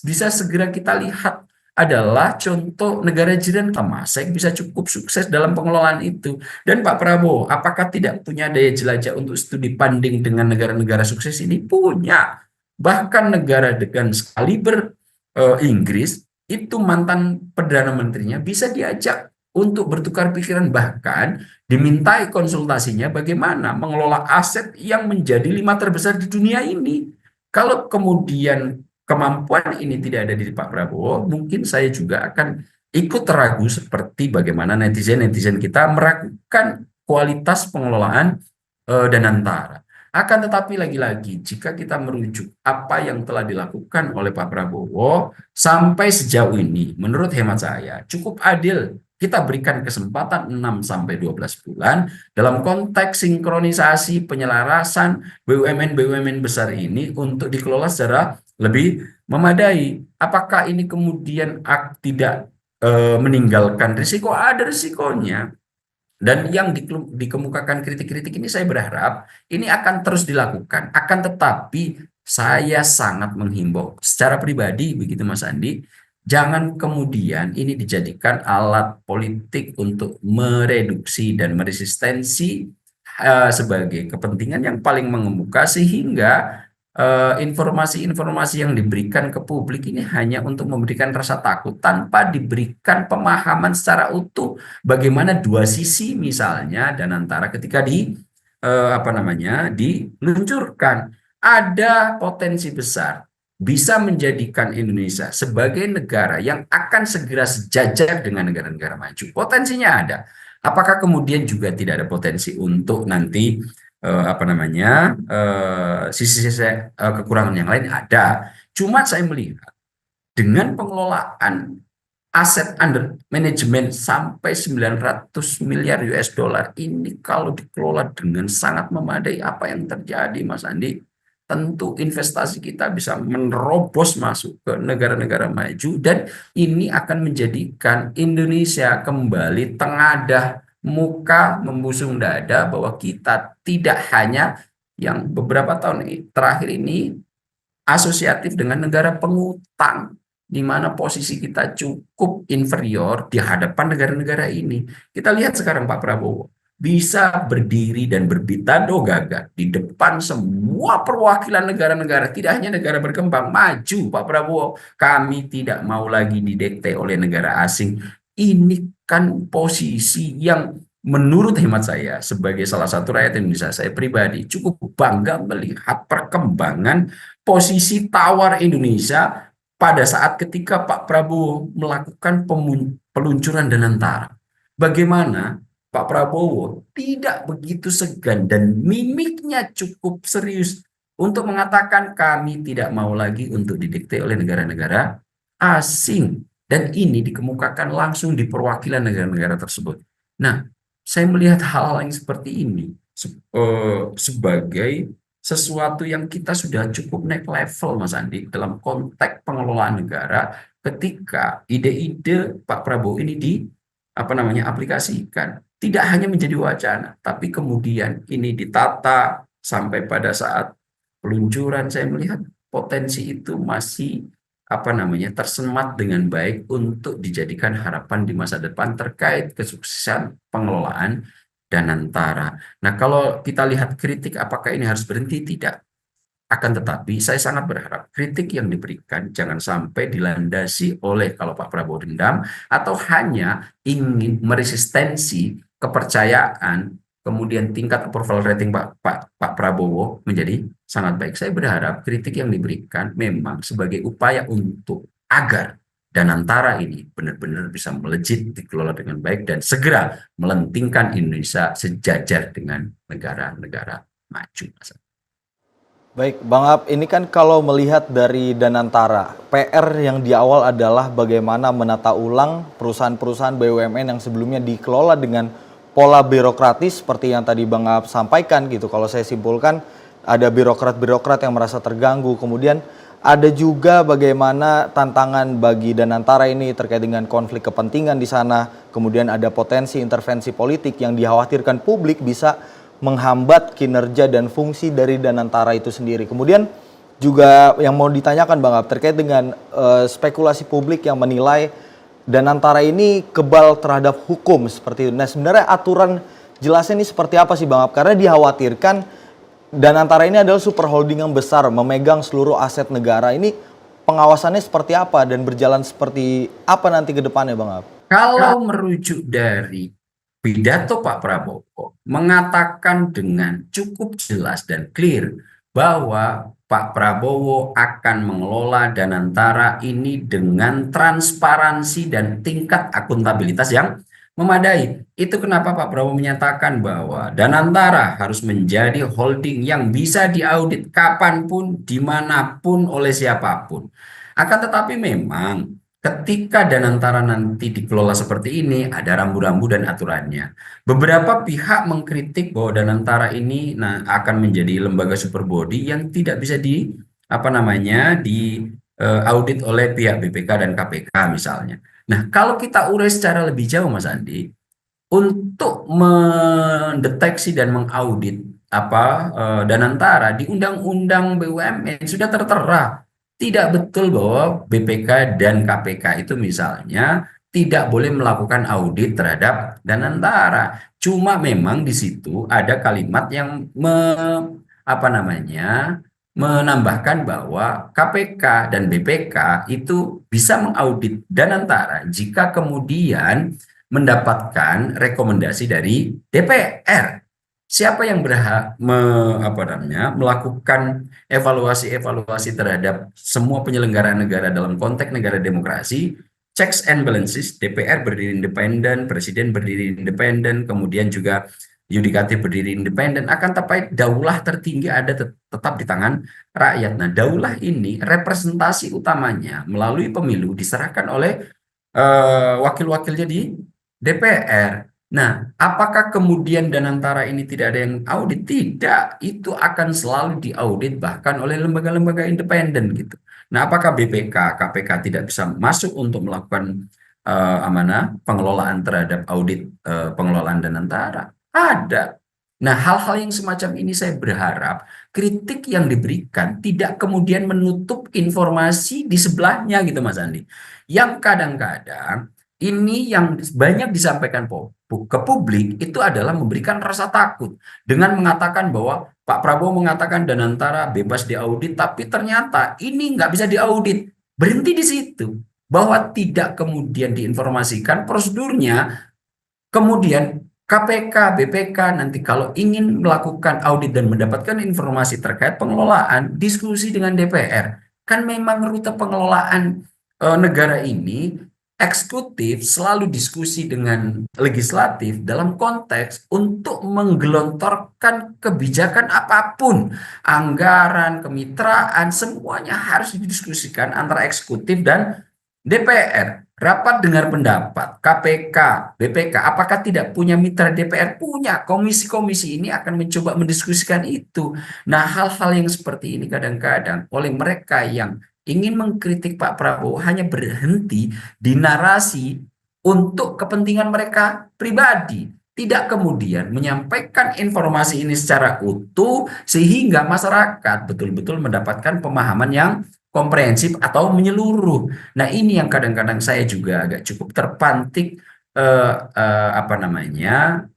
bisa segera kita lihat adalah contoh negara jiran Temasek bisa cukup sukses dalam pengelolaan itu. Dan Pak Prabowo, apakah tidak punya daya jelajah untuk studi banding dengan negara-negara sukses ini? Punya. Bahkan negara dengan skaliber Inggris, itu mantan Perdana Menterinya bisa diajak untuk bertukar pikiran, bahkan dimintai konsultasinya bagaimana mengelola aset yang menjadi 5 terbesar di dunia ini. Kalau kemudian kemampuan ini tidak ada di Pak Prabowo, mungkin saya juga akan ikut ragu seperti bagaimana netizen-netizen kita meragukan kualitas pengelolaan Danantara. Akan tetapi lagi-lagi, jika kita merujuk apa yang telah dilakukan oleh Pak Prabowo sampai sejauh ini, menurut hemat saya cukup adil. Kita berikan kesempatan 6-12 bulan dalam konteks sinkronisasi penyelarasan BUMN-BUMN besar ini untuk dikelola secara lebih memadai. Apakah ini kemudian tidak meninggalkan risiko? Ada risikonya. Dan yang dikemukakan kritik-kritik ini saya berharap ini akan terus dilakukan. Akan tetapi saya sangat menghimbau secara pribadi begitu Mas Andi, jangan kemudian ini dijadikan alat politik untuk mereduksi dan meresistensi sebagai kepentingan yang paling mengemuka, sehingga informasi-informasi yang diberikan ke publik ini hanya untuk memberikan rasa takut tanpa diberikan pemahaman secara utuh bagaimana dua sisi misalnya dan antara ketika diluncurkan ada potensi besar bisa menjadikan Indonesia sebagai negara yang akan segera sejajar dengan negara-negara maju. Potensinya ada. Apakah kemudian juga tidak ada potensi untuk nanti sisi-sisi kekurangan yang lain? Ada. Cuma saya melihat dengan pengelolaan aset under management sampai 900 miliar US dollar ini, kalau dikelola dengan sangat memadai, apa yang terjadi Mas Andi? Tentu investasi kita bisa menerobos masuk ke negara-negara maju, dan ini akan menjadikan Indonesia kembali tengadah muka, membusung dada, bahwa kita tidak hanya yang beberapa tahun terakhir ini asosiatif dengan negara pengutang, di mana posisi kita cukup inferior di hadapan negara-negara ini. Kita lihat sekarang Pak Prabowo bisa berdiri dan berbitado gagah di depan semua perwakilan negara-negara, tidak hanya negara berkembang, maju Pak Prabowo. Kami tidak mau lagi didikte oleh negara asing. Ini kan posisi yang menurut hemat saya sebagai salah satu rakyat Indonesia, saya pribadi cukup bangga melihat perkembangan posisi tawar Indonesia pada saat ketika Pak Prabowo melakukan peluncuran Danantara. Bagaimana Pak Prabowo tidak begitu segan dan mimiknya cukup serius untuk mengatakan kami tidak mau lagi untuk didikte oleh negara-negara asing. Dan ini dikemukakan langsung di perwakilan negara-negara tersebut. Nah, saya melihat hal-hal yang seperti ini sebagai sesuatu yang kita sudah cukup naik level Mas Andi dalam konteks pengelolaan negara, ketika ide-ide Pak Prabowo ini aplikasikan. Tidak hanya menjadi wacana, tapi kemudian ini ditata sampai pada saat peluncuran. Saya melihat potensi itu masih tersemat dengan baik untuk dijadikan harapan di masa depan terkait kesuksesan pengelolaan Danantara. Nah, kalau kita lihat kritik, apakah ini harus berhenti? Tidak. Akan tetapi saya sangat berharap kritik yang diberikan jangan sampai dilandasi oleh, kalau Pak Prabowo dendam atau hanya ingin meresistensi kepercayaan, kemudian tingkat approval rating Pak Prabowo menjadi sangat baik. Saya berharap kritik yang diberikan memang sebagai upaya untuk agar Danantara ini benar-benar bisa melejit, dikelola dengan baik, dan segera melentingkan Indonesia sejajar dengan negara-negara maju. Baik, Bang Ab, ini kan kalau melihat dari Danantara, PR yang di awal adalah bagaimana menata ulang perusahaan-perusahaan BUMN yang sebelumnya dikelola dengan pola birokratis seperti yang tadi Bang Ab sampaikan gitu. Kalau saya simpulkan, ada birokrat-birokrat yang merasa terganggu. Kemudian ada juga bagaimana tantangan bagi Danantara ini terkait dengan konflik kepentingan di sana. Kemudian ada potensi intervensi politik yang dikhawatirkan publik bisa menghambat kinerja dan fungsi dari Danantara itu sendiri. Kemudian juga yang mau ditanyakan Bang Ab terkait dengan spekulasi publik yang menilai Danantara ini kebal terhadap hukum seperti itu. Nah, sebenarnya aturan jelasnya ini seperti apa sih Bang Ab? Karena dikhawatirkan Danantara ini adalah super holding yang besar, memegang seluruh aset negara. Ini pengawasannya seperti apa dan berjalan seperti apa nanti ke depannya Bang Ab? Kalau merujuk dari pidato Pak Prabowo mengatakan dengan cukup jelas dan clear bahwa Pak Prabowo akan mengelola Danantara ini dengan transparansi dan tingkat akuntabilitas yang memadai. Itu kenapa Pak Prabowo menyatakan bahwa Danantara harus menjadi holding yang bisa diaudit kapanpun, dimanapun, oleh siapapun. Akan tetapi memang ketika Danantara nanti dikelola seperti ini, ada rambu-rambu dan aturannya. Beberapa pihak mengkritik bahwa Danantara ini akan menjadi lembaga super body yang tidak bisa apa namanya audit oleh pihak BPK dan KPK misalnya. Nah, kalau kita urai secara lebih jauh Mas Andi, untuk mendeteksi dan mengaudit Danantara di Undang-Undang BUMN sudah tertera tidak betul bahwa BPK dan KPK itu misalnya tidak boleh melakukan audit terhadap Danantara. Cuma memang di situ ada kalimat yang apa namanya menambahkan bahwa KPK dan BPK itu bisa mengaudit Danantara jika kemudian mendapatkan rekomendasi dari DPR. Siapa yang berhak melakukan evaluasi-evaluasi terhadap semua penyelenggaraan negara dalam konteks negara demokrasi? Checks and balances, DPR berdiri independen, Presiden berdiri independen, kemudian juga yudikatif berdiri independen, akan tapi daulah tertinggi ada tetap di tangan rakyat. Nah, daulah ini representasi utamanya melalui pemilu diserahkan oleh wakil-wakilnya di DPR. Nah, apakah kemudian Danantara ini tidak ada yang audit? Tidak, itu akan selalu diaudit bahkan oleh lembaga-lembaga independen gitu. Nah, apakah BPK, KPK tidak bisa masuk untuk melakukan pengelolaan terhadap audit pengelolaan Danantara? Ada. Nah, hal-hal yang semacam ini saya berharap kritik yang diberikan tidak kemudian menutup informasi di sebelahnya gitu Mas Andi. Yang kadang-kadang ini yang banyak disampaikan ke publik itu adalah memberikan rasa takut dengan mengatakan bahwa Pak Prabowo mengatakan Danantara bebas diaudit, tapi ternyata ini nggak bisa diaudit. Berhenti di situ. Bahwa tidak kemudian diinformasikan prosedurnya, kemudian KPK, BPK nanti kalau ingin melakukan audit dan mendapatkan informasi terkait pengelolaan, diskusi dengan DPR. Kan memang rute pengelolaan negara ini eksekutif selalu diskusi dengan legislatif dalam konteks untuk menggelontorkan kebijakan apapun, anggaran, kemitraan, semuanya harus didiskusikan antara eksekutif dan DPR. Rapat dengar pendapat, KPK, BPK, apakah tidak punya mitra DPR? Punya. Komisi-komisi ini akan mencoba mendiskusikan itu. Nah, hal-hal yang seperti ini kadang-kadang oleh mereka yang ingin mengkritik Pak Prabowo hanya berhenti di narasi untuk kepentingan mereka pribadi. Tidak kemudian menyampaikan informasi ini secara utuh sehingga masyarakat betul-betul mendapatkan pemahaman yang komprehensif atau menyeluruh. Nah, ini yang kadang-kadang saya juga agak cukup terpantik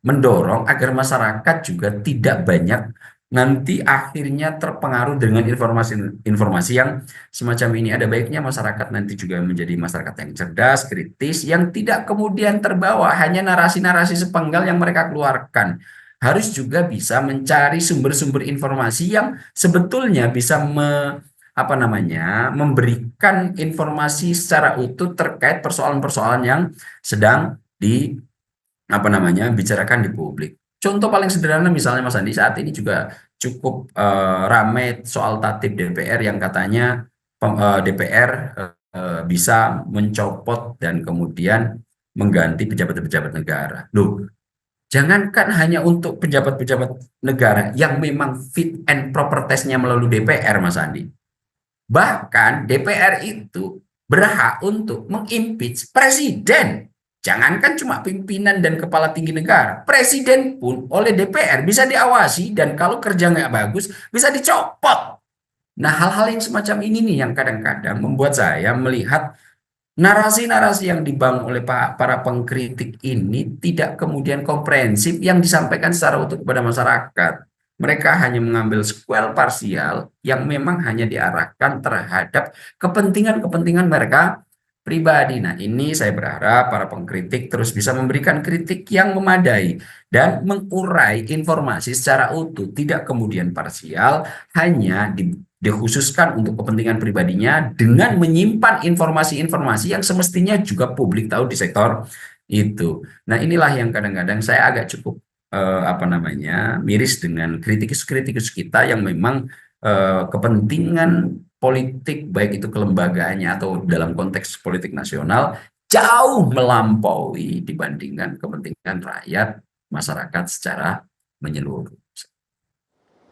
mendorong agar masyarakat juga tidak banyak nanti akhirnya terpengaruh dengan informasi-informasi yang semacam ini. Ada baiknya masyarakat nanti juga menjadi masyarakat yang cerdas, kritis, yang tidak kemudian terbawa hanya narasi-narasi sepenggal yang mereka keluarkan. Harus juga bisa mencari sumber-sumber informasi yang sebetulnya bisa memberikan informasi secara utuh terkait persoalan-persoalan yang sedang bicarakan di publik. Contoh paling sederhana misalnya Mas Andi, saat ini juga cukup ramai soal tatip DPR yang katanya DPR bisa mencopot dan kemudian mengganti pejabat-pejabat negara. Loh, jangankan hanya untuk pejabat-pejabat negara yang memang fit and proper testnya melalui DPR, Mas Andi. Bahkan DPR itu berhak untuk mengimpeach presiden. Jangankan cuma pimpinan dan kepala tinggi negara, presiden pun oleh DPR bisa diawasi dan kalau kerja nggak bagus bisa dicopot. Nah, hal-hal yang semacam ini nih yang kadang-kadang membuat saya melihat narasi-narasi yang dibangun oleh para pengkritik ini tidak kemudian komprehensif yang disampaikan secara utuh kepada masyarakat. Mereka hanya mengambil sequel parsial yang memang hanya diarahkan terhadap kepentingan-kepentingan mereka pribadi. Nah, ini saya berharap para pengkritik terus bisa memberikan kritik yang memadai dan mengurai informasi secara utuh, tidak kemudian parsial, hanya dikhususkan untuk kepentingan pribadinya dengan menyimpan informasi-informasi yang semestinya juga publik tahu di sektor itu. Nah, inilah yang kadang-kadang saya agak cukup miris dengan kritikus-kritikus kita yang memang kepentingan politik baik itu kelembagaannya atau dalam konteks politik nasional jauh melampaui dibandingkan kepentingan rakyat masyarakat secara menyeluruh.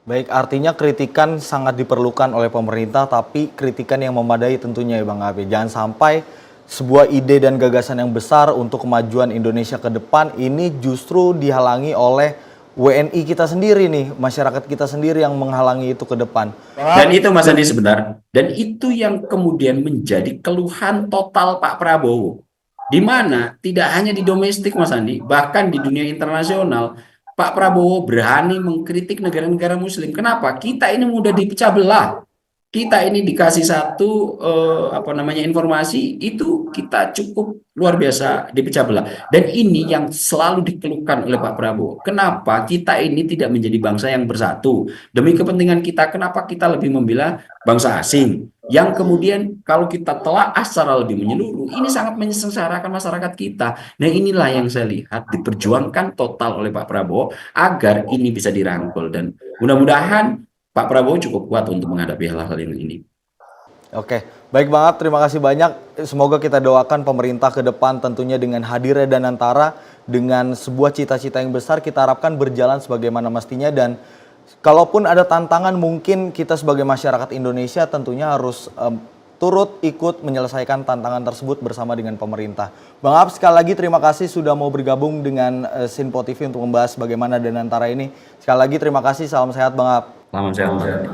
Baik, artinya kritikan sangat diperlukan oleh pemerintah, tapi kritikan yang memadai tentunya ya Bang Abi. Jangan sampai sebuah ide dan gagasan yang besar untuk kemajuan Indonesia ke depan ini justru dihalangi oleh WNI kita sendiri nih, masyarakat kita sendiri yang menghalangi itu ke depan. Dan itu Mas Andi sebentar, dan itu yang kemudian menjadi keluhan total Pak Prabowo. Di mana tidak hanya di domestik Mas Andi, bahkan di dunia internasional, Pak Prabowo berani mengkritik negara-negara Muslim. Kenapa? Kita ini mudah dipecah belah. Kita ini dikasih satu informasi itu kita cukup luar biasa dipecah belah. Dan ini yang selalu dikeluhkan oleh Pak Prabowo. Kenapa kita ini tidak menjadi bangsa yang bersatu demi kepentingan kita? Kenapa kita lebih membela bangsa asing? Yang kemudian kalau kita telaah secara lebih menyeluruh, ini sangat menyengsarakan masyarakat kita. Nah inilah yang saya lihat diperjuangkan total oleh Pak Prabowo agar ini bisa dirangkul. Dan mudah-mudahan Pak Prabowo cukup kuat untuk menghadapi hal-hal yang ini. Oke, baik Bang Ab, terima kasih banyak. Semoga kita doakan pemerintah ke depan tentunya dengan hadirnya Danantara, dengan sebuah cita-cita yang besar kita harapkan berjalan sebagaimana mestinya, dan kalaupun ada tantangan mungkin kita sebagai masyarakat Indonesia tentunya harus turut ikut menyelesaikan tantangan tersebut bersama dengan pemerintah. Bang Ab, sekali lagi terima kasih sudah mau bergabung dengan Sinpo TV untuk membahas bagaimana Danantara ini. Sekali lagi terima kasih, salam sehat Bang Ab. Salam sehat.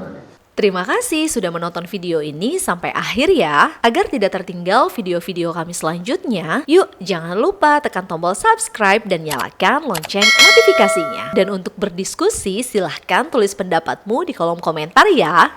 Terima kasih sudah menonton video ini sampai akhir ya. Agar tidak tertinggal video-video kami selanjutnya, yuk jangan lupa tekan tombol subscribe dan nyalakan lonceng notifikasinya. Dan untuk berdiskusi silahkan tulis pendapatmu di kolom komentar ya.